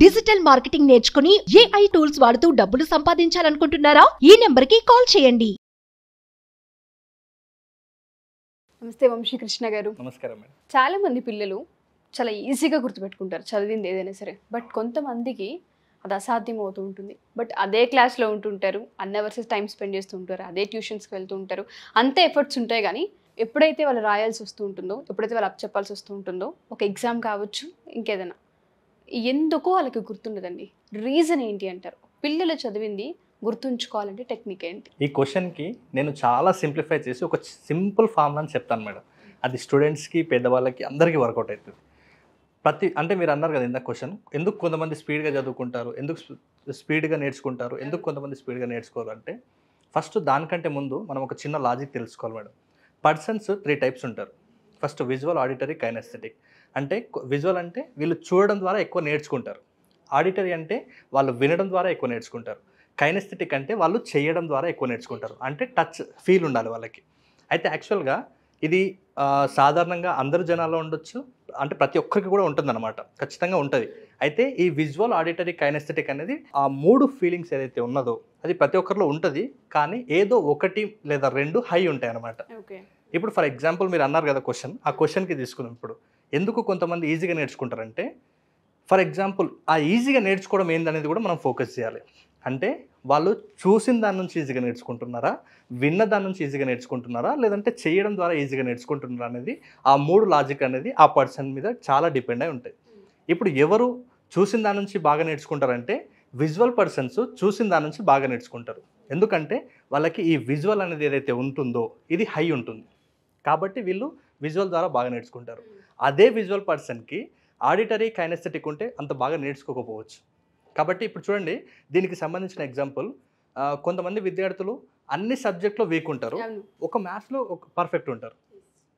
Digital marketing నేర్చుకుని AI tools వాడుతూ డబ్బులు సంపాదించాలనుకుంటున్నారా? ఈ నెంబర్కి కాల్ చేయండి. నమస్తే వంశీ కృష్ణ గారు. నమస్కారం మేడం. చాలా మంది పిల్లలు చాలా ఈజీగా గుర్తుపెట్టుకుంటారు చదివింది ఏదైనా సరే. బట్ కొంతమందికి అది అసాధ్యం అవుతూ ఉంటుంది. బట్ అదే క్లాస్లో ఉంటుంటారు, అవర్స్ టైం స్పెండ్ చేస్తూ ఉంటారు, అదే ట్యూషన్స్కి వెళ్తూ ఉంటారు, అంతే ఎఫర్ట్స్ ఉంటాయి. కానీ ఎప్పుడైతే వాళ్ళు రాయాల్సి వస్తూ ఉంటుందో, ఎప్పుడైతే వాళ్ళు చెప్పాల్సి వస్తూ ఉంటుందో, ఒక ఎగ్జామ్ కావచ్చు ఇంకేదైనా, ఎందుకో వాళ్ళకి గుర్తుండదండి. రీజన్ ఏంటి అంటారు? పిల్లలు చదివింది గుర్తుంచుకోవాలంటే టెక్నిక్ ఏంటి? ఈ క్వశ్చన్కి నేను చాలా సింప్లిఫై చేసి ఒక సింపుల్ ఫార్ములాని చెప్తాను మేడం. అది స్టూడెంట్స్కి, పెద్దవాళ్ళకి అందరికీ వర్కౌట్ అవుతుంది. అంటే మీరు అన్నారు కదా ఇందాక క్వశ్చన్, ఎందుకు కొంతమంది స్పీడ్గా చదువుకుంటారు, ఎందుకు స్పీడ్గా నేర్చుకుంటారు, ఎందుకు కొంతమంది స్పీడ్గా నేర్చుకోరు అంటే, ఫస్ట్ దానికంటే ముందు మనం ఒక చిన్న లాజిక్ తెలుసుకోవాలి మేడం. పర్సన్స్ 3 టైప్స్ ఉంటారు. First visual, auditory, kinesthetic. అంటే విజువల్ అంటే వీళ్ళు చూడడం ద్వారా ఎక్కువ నేర్చుకుంటారు. ఆడిటరీ అంటే వాళ్ళు వినడం ద్వారా ఎక్కువ నేర్చుకుంటారు. కైనెస్థెటిక్ అంటే వాళ్ళు చేయడం ద్వారా ఎక్కువ నేర్చుకుంటారు. అంటే టచ్, ఫీల్ ఉండాలి వాళ్ళకి. అయితే యాక్చువల్గా ఇది సాధారణంగా అందరు జనాల్లో ఉండొచ్చు, అంటే ప్రతి ఒక్కరికి కూడా ఉంటుందన్నమాట, ఖచ్చితంగా ఉంటుంది. అయితే ఈ విజువల్, ఆడిటరీ, కైనెస్థెటిక్ అనేది ఆ 3 ఫీలింగ్స్ ఏదైతే ఉన్నదో అది ప్రతి ఒక్కరిలో ఉంటుంది. కానీ ఏదో 1 లేదా 2 హై ఉంటాయి అన్నమాట. ఇప్పుడు ఫర్ ఎగ్జాంపుల్ మీరు అన్నారు కదా క్వశ్చన్, ఆ క్వశ్చన్కి తీసుకున్నాం. ఇప్పుడు ఎందుకు కొంతమంది ఈజీగా నేర్చుకుంటారంటే, ఫర్ ఎగ్జాంపుల్ ఆ ఈజీగా నేర్చుకోవడం ఏందనేది కూడా మనం ఫోకస్ చేయాలి. అంటే వాళ్ళు చూసిన దాని నుంచి ఈజీగా నేర్చుకుంటున్నారా, విన్న దాని నుంచి ఈజీగా నేర్చుకుంటున్నారా, లేదంటే చేయడం ద్వారా ఈజీగా నేర్చుకుంటున్నారా అనేది, ఆ 3 లాజిక్ అనేది ఆ పర్సన్ మీద చాలా డిపెండ్ అయి ఉంటాయి. ఇప్పుడు ఎవరు చూసిన దాని నుంచి బాగా నేర్చుకుంటారంటే, విజువల్ పర్సన్స్ చూసిన దాని నుంచి బాగా నేర్చుకుంటారు. ఎందుకంటే వాళ్ళకి ఈ విజువల్ అనేది ఏదైతే ఉంటుందో ఇది హై ఉంటుంది, కాబట్టి వీళ్ళు విజువల్ ద్వారా బాగా నేర్చుకుంటారు. అదే విజువల్ పర్సన్కి ఆడిటరీ, కైనెస్థెటిక్ ఉంటే అంత బాగా నేర్చుకోకపోవచ్చు. కాబట్టి ఇప్పుడు చూడండి, దీనికి సంబంధించిన ఎగ్జాంపుల్, కొంతమంది విద్యార్థులు అన్ని సబ్జెక్ట్లో వీక్ ఉంటారు, ఒక మ్యాథ్స్లో ఒక పర్ఫెక్ట్ ఉంటారు.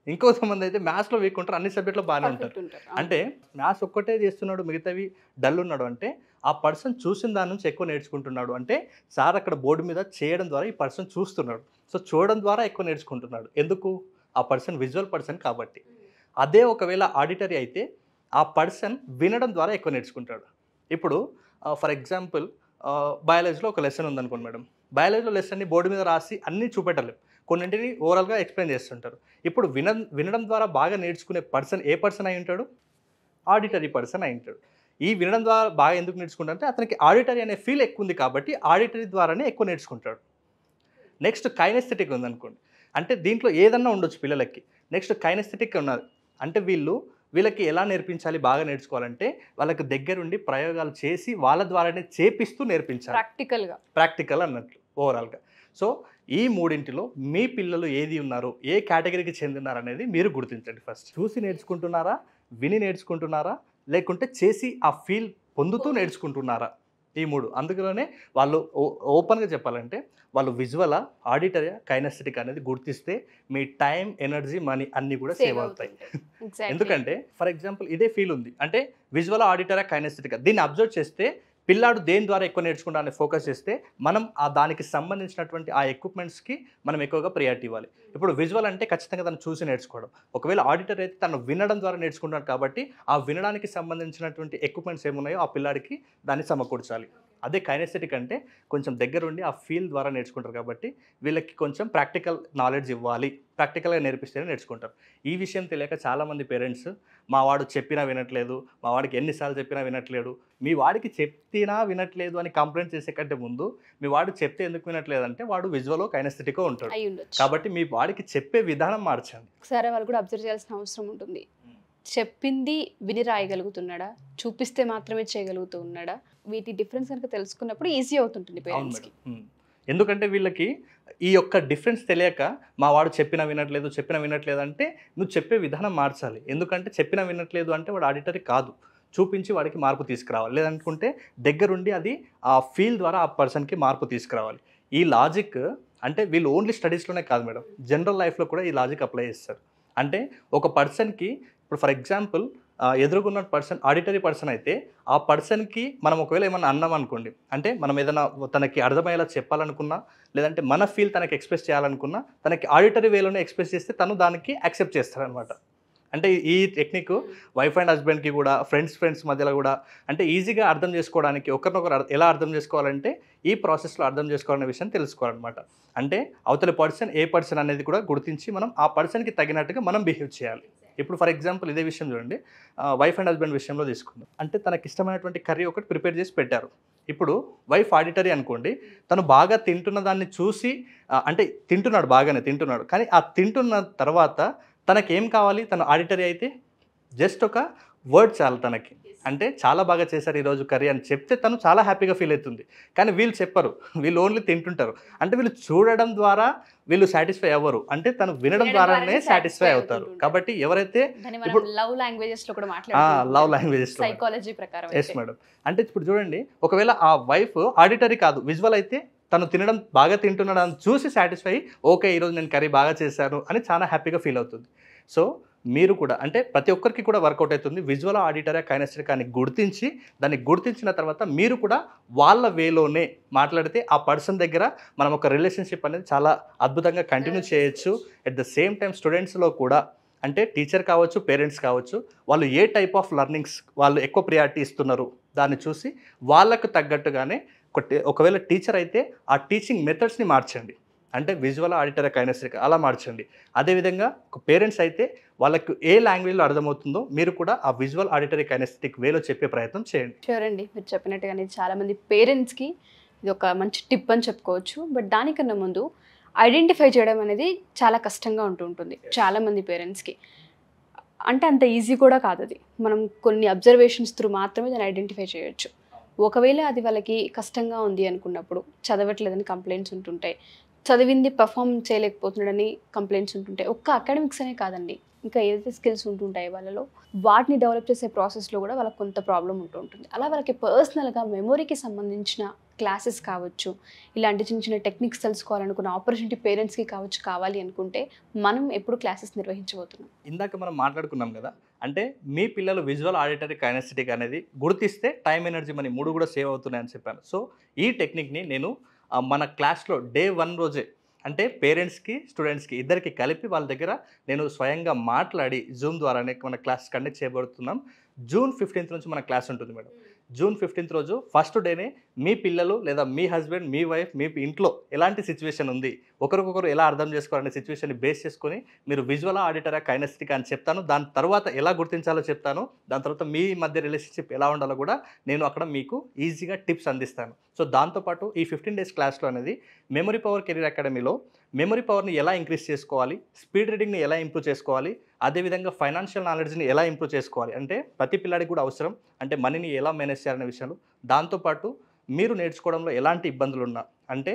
ఇంకొంతమంది అయితే మ్యాథ్స్లో వీక్ ఉంటారు, అన్ని సబ్జెక్ట్లో బాగానే ఉంటారు. అంటే మ్యాథ్స్ ఒక్కటే చేస్తున్నాడు, మిగతావి డల్ ఉన్నాడు అంటే ఆ పర్సన్ చూసిన దాని నుంచి ఎక్కువ నేర్చుకుంటున్నాడు. అంటే సార్ అక్కడ బోర్డు మీద చేయడం ద్వారా ఈ పర్సన్ చూస్తున్నాడు, సో చూడడం ద్వారా ఎక్కువ నేర్చుకుంటున్నాడు. ఎందుకు? ఆ పర్సన్ విజువల్ పర్సన్ కాబట్టి. అదే ఒకవేళ ఆడిటరీ అయితే ఆ పర్సన్ వినడం ద్వారా ఎక్కువ నేర్చుకుంటాడు. ఇప్పుడు ఫర్ ఎగ్జాంపుల్ బయాలజీలో ఒక లెసన్ ఉందనుకోండి మేడం. బయాలజీలో లెసన్ని బోర్డు మీద రాసి అన్నీ చూపెట్టలేము, కొన్నింటిని ఓవరాల్గా ఎక్స్ప్లెయిన్ చేస్తుంటారు. ఇప్పుడు వినడం ద్వారా బాగా నేర్చుకునే పర్సన్ ఏ పర్సన్ అయి ఉంటాడు? ఆడిటరీ పర్సన్ అయి ఉంటాడు. ఈ వినడం ద్వారా బాగా ఎందుకు నేర్చుకుంటాడంటే అతనికి ఆడిటరీ అనే ఫీల్ ఎక్కువ ఉంది కాబట్టి ఆడిటరీ ద్వారానే ఎక్కువ నేర్చుకుంటాడు. నెక్స్ట్ కైనెస్థెటిక్ ఉందనుకోండి, అంటే దీంట్లో ఏదన్నా ఉండొచ్చు పిల్లలకి. నెక్స్ట్ కైనెస్థెటిక్ ఉన్నారు అంటే వీళ్ళకి ఎలా నేర్పించాలి, బాగా నేర్చుకోవాలంటే వాళ్ళకి దగ్గరుండి ప్రయోగాలు చేసి వాళ్ళ ద్వారానే చేపిస్తూ నేర్పించాలి. ప్రాక్టికల్ అన్నట్లు ఓవరాల్గా. సో ఈ 3 మీ పిల్లలు ఏది ఉన్నారు, ఏ కేటగిరీకి చెందినారు అనేది మీరు గుర్తించండి. ఫస్ట్ చూసి నేర్చుకుంటున్నారా, విని నేర్చుకుంటున్నారా, లేకుంటే చేసి ఆ ఫీల్ పొందుతూ నేర్చుకుంటున్నారా? ఈ 3. అందుకనే వాళ్ళు ఓపెన్గా చెప్పాలంటే వాళ్ళు విజువలా, ఆడిటరీ, కైనెస్థెటిక్ అనేది గుర్తిస్తే మీ టైం, ఎనర్జీ, మనీ అన్నీ కూడా సేవ్ అవుతాయి. ఎందుకంటే ఫర్ ఎగ్జాంపుల్ ఇదే ఫీల్ ఉంది అంటే విజువల్, ఆడిటరీ, కైనెస్థెటిక్, దీన్ని అబ్జర్వ్ చేస్తే పిల్లాడు దేని ద్వారా ఎక్కువ నేర్చుకుంటానని ఫోకస్ చేస్తే మనం దానికి సంబంధించినటువంటి ఆ ఎక్విప్మెంట్స్కి మనం ఎక్కువగా ప్రియారిటీ ఇవ్వాలి. ఇప్పుడు విజువల్ అంటే ఖచ్చితంగా తను చూసి నేర్చుకోవడం, ఒకవేళ ఆడిటర్ అయితే తను వినడం ద్వారా నేర్చుకుంటాడు కాబట్టి ఆ వినడానికి సంబంధించినటువంటి ఎక్విప్మెంట్స్ ఏమున్నాయో ఆ పిల్లాడికి దాన్ని సమకూర్చాలి. అదే కైనెస్థెటిక్ అంటే కొంచెం దగ్గరుండి ఆ ఫీల్ ద్వారా నేర్చుకుంటారు కాబట్టి వీళ్ళకి కొంచెం ప్రాక్టికల్ నాలెడ్జ్ ఇవ్వాలి, ప్రాక్టికల్గా నేర్పిస్తేనే నేర్చుకుంటారు. ఈ విషయం తెలియక చాలామంది పేరెంట్స్, మా వాడు చెప్పినా వినట్లేదు, మా వాడికి ఎన్నిసార్లు చెప్పినా వినట్లేడు, మీ వాడికి చెప్తినా వినట్లేదు అని కంప్లైంట్ చేసే కంటే ముందు మీ వాడు చెప్తే ఎందుకు వినట్లేదు అంటే వాడు విజువలో, కైనెస్థెటికో ఉంటాడు. కాబట్టి మీ వాడికి చెప్పే విధానం మార్చండి. సరే, వాళ్ళు కూడా అబ్జర్వ్ చేయాల్సిన అవసరం ఉంటుంది. చెప్పింది విని రాయగలుగుతున్నాడా, చూపిస్తే మాత్రమే చేయగలుగుతూ ఉన్నాడా? వీటి డిఫరెన్స్ కనుక తెలుసుకున్నప్పుడు ఈజీ అవుతుంటుంది పేరెంట్స్కి. ఎందుకంటే వీళ్ళకి ఈ యొక్క డిఫరెన్స్ తెలియక మా వాడు చెప్పినా వినట్లేదు అంటే నువ్వు చెప్పే విధానం మార్చాలి. ఎందుకంటే చెప్పినా వినట్లేదు అంటే వాడు ఆడిటరీ కాదు, చూపించి వాడికి మార్పు తీసుకురావాలి. లేదనుకుంటే దగ్గరుండి అది ఆ ఫీల్ ద్వారా ఆ పర్సన్కి మార్పు తీసుకురావాలి. ఈ లాజిక్ అంటే వీళ్ళు ఓన్లీ స్టడీస్లోనే కాదు మేడం, జనరల్ లైఫ్లో కూడా ఈ లాజిక్ అప్లై చేస్తారు. అంటే ఒక పర్సన్కి ఇప్పుడు ఫర్ ఎగ్జాంపుల్ ఎదురుకున్న పర్సన్ ఆడిటరీ పర్సన్ అయితే ఆ పర్సన్కి మనం ఒకవేళ ఏమన్నా అన్నాం అనుకోండి, అంటే మనం ఏదైనా తనకి అర్థమయ్యేలా చెప్పాలనుకున్నా, లేదంటే మన ఫీల్ తనకి ఎక్స్ప్రెస్ చేయాలనుకున్నా తనకి ఆడిటరీ వేలోనే ఎక్స్ప్రెస్ చేస్తే తను దానికి యాక్సెప్ట్ చేస్తారనమాట. అంటే ఈ టెక్నిక్ వైఫ్ అండ్ హస్బెండ్కి కూడా ఫ్రెండ్స్ మధ్యలో కూడా అంటే ఈజీగా అర్థం చేసుకోవడానికి ఒకరినొకరు ఎలా అర్థం చేసుకోవాలంటే ఈ ప్రాసెస్లో అర్థం చేసుకోవాలనే విషయం తెలుసుకోవాలన్నమాట. అంటే అవతల పర్సన్ ఏ పర్సన్ అనేది కూడా గుర్తించి మనం ఆ పర్సన్కి తగినట్టుగా మనం బిహేవ్ చేయాలి. ఇప్పుడు ఫర్ ఎగ్జాంపుల్ ఇదే విషయం చూడండి, వైఫ్ అండ్ హస్బెండ్ విషయంలో తీసుకుందాం. అంటే తనకి ఇష్టమైనటువంటి కర్రీ ఒకటి ప్రిపేర్ చేసి పెట్టారు. ఇప్పుడు వైఫ్ ఆడిటరీ అనుకోండి, తను బాగా తింటున్న దాన్ని చూసి అంటే తింటున్నాడు, బాగానే తింటున్నాడు, కానీ ఆ తింటున్న తర్వాత తనకేం కావాలి, తను ఆడిటరీ అయితే జస్ట్ ఒక వర్డ్ చాలు తనకి, అంటే చాలా బాగా చేశారు ఈరోజు కర్రీ అని చెప్తే తను చాలా హ్యాపీగా ఫీల్ అవుతుంది. కానీ వీళ్ళు చెప్పరు, వీళ్ళు ఓన్లీ తింటుంటారు. అంటే వీళ్ళు చూడడం ద్వారా వీళ్ళు సాటిస్ఫై అవ్వరు, అంటే తను వినడం ద్వారానే సాటిస్ఫై అవుతారు. కాబట్టి ఎవరైతే ఇప్పుడు లవ్ లాంగ్వేజెస్ లో కూడా మాట్లాడుతారు, లవ్ లాంగ్వేజెస్ సైకాలజీ ప్రకారం. Yes madam. అంటే ఇప్పుడు చూడండి, ఒకవేళ ఆ వైఫ్ ఆడిటరీ కాదు, విజువల్ అయితే తను తినడం బాగా తింటున్నాడు అని చూసి సాటిస్ఫై, ఓకే ఈరోజు నేను కర్రీ బాగా చేశాను అని చాలా హ్యాపీగా ఫీల్ అవుతుంది. సో మీరు కూడా అంటే ప్రతి ఒక్కరికి కూడా వర్కౌట్ అవుతుంది. విజువల్ ఆడిటరీ కైనెస్టిక్ అని గుర్తించి దాన్ని గుర్తించిన తర్వాత మీరు కూడా వాళ్ళ వేలోనే మాట్లాడితే ఆ పర్సన్ దగ్గర మనం ఒక రిలేషన్షిప్ అనేది చాలా అద్భుతంగా కంటిన్యూ చేయొచ్చు. ఎట్ ద సేమ్ టైం స్టూడెంట్స్లో కూడా అంటే టీచర్ కావచ్చు, పేరెంట్స్ కావచ్చు, వాళ్ళు ఏ టైప్ ఆఫ్ లెర్నింగ్స్ వాళ్ళు ఎక్కువ ప్రియారిటీ ఇస్తున్నారు దాన్ని చూసి వాళ్ళకు తగ్గట్టుగానే ఒకవేళ టీచర్ అయితే ఆ టీచింగ్ మెథడ్స్ని మార్చండి. అంటే విజువల్ ఆడిటరీ కైనెస్టిక్ అలా మార్చండి. అదేవిధంగా ఒక పేరెంట్స్ అయితే వాళ్ళకు ఏ లాంగ్వేజ్లో అర్థమవుతుందో మీరు కూడా ఆ విజువల్ ఆడిటరీ కైనెస్టిక్ వేలో చెప్పే ప్రయత్నం చేయండి. షూర్ అండి, మీరు చెప్పినట్టుగానే చాలామంది పేరెంట్స్కి ఇది ఒక మంచి టిప్ అని చెప్పుకోవచ్చు. బట్ దానికన్నా ముందు ఐడెంటిఫై చేయడం అనేది చాలా కష్టంగా ఉంటుంది చాలామంది పేరెంట్స్కి. అంటే అంత ఈజీ కూడా కాదు అది. మనం కొన్ని అబ్జర్వేషన్స్ త్రూ మాత్రమే దాన్ని ఐడెంటిఫై చేయొచ్చు. ఒకవేళ అది వాళ్ళకి కష్టంగా ఉంది అనుకున్నప్పుడు చదవట్లేదని కంప్లైంట్స్ ఉంటుంటాయి, చదివింది పర్ఫామ్ చేయలేకపోతున్నాడని కంప్లైంట్స్ ఉంటుంటాయి. ఒక్క అకాడమిక్స్ అనే కాదండి, ఇంకా ఏదైతే స్కిల్స్ ఉంటుంటాయి వాళ్ళలో వాటిని డెవలప్ చేసే ప్రాసెస్లో కూడా వాళ్ళకి కొంత ప్రాబ్లం ఉంటుంది. అలా వాళ్ళకి పర్సనల్గా మెమొరీకి సంబంధించిన క్లాసెస్ కావచ్చు, ఇలాంటి చిన్న చిన్న టెక్నిక్స్ తెలుసుకోవాలనుకున్న ఆపర్చునిటీ పేరెంట్స్కి కావచ్చు కావాలి అనుకుంటే మనం ఎప్పుడు క్లాసెస్ నిర్వహించబోతున్నాం. ఇందాక మనం మాట్లాడుకున్నాం కదా, అంటే మీ పిల్లలు విజువల్ ఆడిటరీ కైనెస్టిక్ అనేది గుర్తిస్తే టైం, ఎనర్జీ, మనీ 3 కూడా సేవ్ అవుతున్నాయని చెప్పాను. సో ఈ టెక్నిక్ని నేను మన క్లాస్లో డే 1 రోజే అంటే పేరెంట్స్కి స్టూడెంట్స్కి ఇద్దరికి కలిపి వాళ్ళ దగ్గర నేను స్వయంగా మాట్లాడి జూమ్ ద్వారానే మన క్లాస్ కండక్ట్ చేయబడుతున్నాం. జూన్ 15th నుంచి మన క్లాస్ ఉంటుంది మేడం. జూన్ 15th రోజు ఫస్ట్ డేనే మీ పిల్లలు లేదా మీ హస్బెండ్, మీ వైఫ్, మీ ఇంట్లో ఎలాంటి సిచ్యువేషన్ ఉంది, ఒకరికొకరు ఎలా అర్థం చేసుకోవాలనే సిచ్యువేషన్ని బేస్ చేసుకొని మీరు విజువల్ ఆడిటరీ కైనెస్టిక్ అని చెప్తాను. దాని తర్వాత ఎలా గుర్తించాలో చెప్తాను. దాని తర్వాత మీ మధ్య రిలేషన్షిప్ ఎలా ఉండాలో కూడా నేను అక్కడ మీకు ఈజీగా టిప్స్ అందిస్తాను. సో దాంతోపాటు ఈ 15 days క్లాస్లో అనేది మెమరీ పవర్ కెరీర్ అకాడమీలో మెమరీ పవర్ని ఎలా ఇంక్రీజ్ చేసుకోవాలి, స్పీడ్ రీడింగ్ని ఎలా ఇంప్రూవ్ చేసుకోవాలి, అదేవిధంగా ఫైనాన్షియల్ నాలెడ్జ్ని ఎలా ఇంప్రూవ్ చేసుకోవాలి, అంటే ప్రతి పిల్లాడికి కూడా అవసరం, అంటే మనీని ఎలా మేనేజ్ చేయాలనే విషయాలు. దాంతోపాటు మీరు నేర్చుకోవడంలో ఎలాంటి ఇబ్బందులు ఉన్నా, అంటే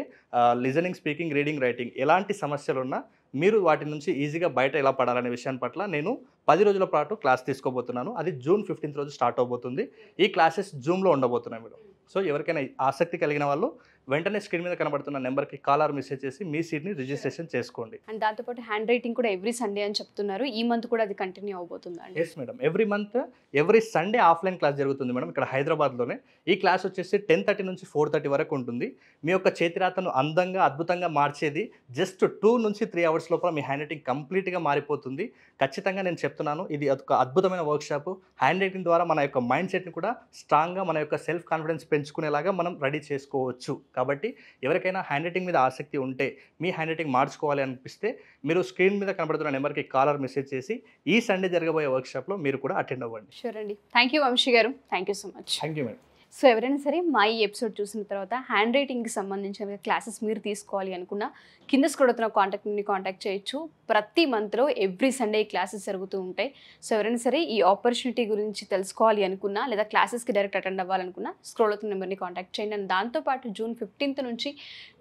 లిజనింగ్, స్పీకింగ్, రీడింగ్, రైటింగ్ ఎలాంటి సమస్యలు ఉన్నా మీరు వాటి నుంచి ఈజీగా బయట ఎలా పడాలనే విషయాన్ని పట్ల నేను 10 రోజుల పాటు క్లాస్ తీసుకోబోతున్నాను. అది జూన్ 15th రోజు స్టార్ట్ అవబోతుంది. ఈ క్లాసెస్ జూమ్లో ఉండబోతున్నాయి మేడం. సో ఎవరికైనా ఆసక్తి కలిగిన వాళ్ళు వెంటనే స్క్రీన్ మీద కనబడుతున్న నెంబర్కి కాల్ ఆర్ మెసేజ్ చేసి మీ సీట్ని రిజిస్ట్రేషన్ చేసుకోండి. అండ్ దాంతోపాటు హ్యాండ్ రైటింగ్ కూడా ఎవ్రీ సండే అని చెప్తున్నారు. ఈ మంత్ కూడా అది కంటిన్యూ అవబోతుందా అండి? Yes madam, every month every Sunday offline class జరుగుతుంది మేడం, ఇక్కడ హైదరాబాద్లోనే. ఈ క్లాస్ వచ్చేసి 10:30 నుంచి 4:30 వరకు ఉంటుంది. మీ యొక్క చేతిరాతను అందంగా, అద్భుతంగా మార్చేది జస్ట్ 2 నుంచి 3 hours లోపల మీ హ్యాండ్ రైటింగ్ కంప్లీట్గా మారిపోతుంది. ఖచ్చితంగా నేను చెప్తున్నాను, ఇది ఒక అద్భుతమైన వర్క్షాప్. హ్యాండ్ రైటింగ్ ద్వారా మన యొక్క మైండ్ సెట్ని కూడా స్ట్రాంగ్గా, మన యొక్క సెల్ఫ్ కాన్ఫిడెన్స్ పెంచుకునేలాగా మనం రెడీ చేసుకోవచ్చు. కాబట్టి ఎవరికైనా హ్యాండ్ రైటింగ్ మీద ఆసక్తి ఉంటే, మీ హ్యాండ్ రైటింగ్ మార్చుకోవాలి అనిపిస్తే మీరు స్క్రీన్ మీద కనబడుతున్న నెంబర్కి కాల్ ఆర్ మెసేజ్ చేసి ఈ సండే జరగబోయే వర్క్షాప్లో మీరు కూడా అటెండ్ అవ్వండి. షూర్ అండి. థ్యాంక్ యూ వంశీ గారు, thank you so much. Thank you madam. So ఎవరైనా సరే మా ఈ ఎపిసోడ్ చూసిన తర్వాత హ్యాండ్ రైటింగ్కి సంబంధించిన క్లాసెస్ మీరు తీసుకోవాలి అనుకున్న కింద స్క్రోల్ అవుతున్న కాంటాక్ట్ని కాంటాక్ట్ చేయొచ్చు. ప్రతి మంత్లో ఎవ్రీ సండే క్లాసెస్ జరుగుతూ ఉంటాయి. సో ఎవరైనా సరే ఈ ఆపర్చునిటీ గురించి తెలుసుకోవాలి అనుకున్నా లేదా క్లాసెస్కి డైరెక్ట్ అటెండ్ అవ్వాలనుకున్నా స్క్రోల్ అవుతున్న నెంబర్ని కాంటాక్ట్ చేయండి. అండ్ దాంతోపాటు జూన్ 15th నుంచి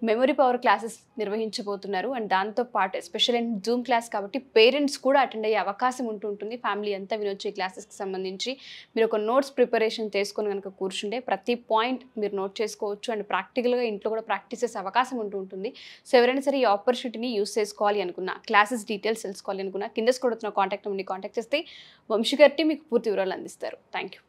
మెమరీ పవర్ క్లాసెస్ నిర్వహించబోతున్నారు. అండ్ దాంతోపాటు ఎస్పెషల్ అండ్ జూమ్ క్లాస్ కాబట్టి పేరెంట్స్ కూడా అటెండ్ అయ్యే అవకాశం ఉంటుంది. ఫ్యామిలీ అంతా వినొచ్చు. ఈ క్లాసెస్కి సంబంధించి మీరు ఒక నోట్స్ ప్రిపరేషన్ చేసుకొని కనుక కూర్చుంటే ప్రతి పాయింట్ మీరు నోట్ చేసుకోవచ్చు. అండ్ ప్రాక్టికల్గా ఇంట్లో కూడా ప్రాక్టీస్ చేసే అవకాశం ఉంటుంది. సో ఎవరైనా సరే ఈ ఆపర్చునిటీని యూస్ చేసుకోవాలి అనుకున్నా, క్లాసెస్ డీటెయిల్స్ తెలుసుకోవాలి అనుకున్నా కింద స్క్రోల్ అవుతున్న కాంటాక్ట్ నెంబర్ని కాంటాక్ట్ చేస్తే వంశీ గారి మీకు పూర్తి వివరాలు అందిస్తారు. Thank you.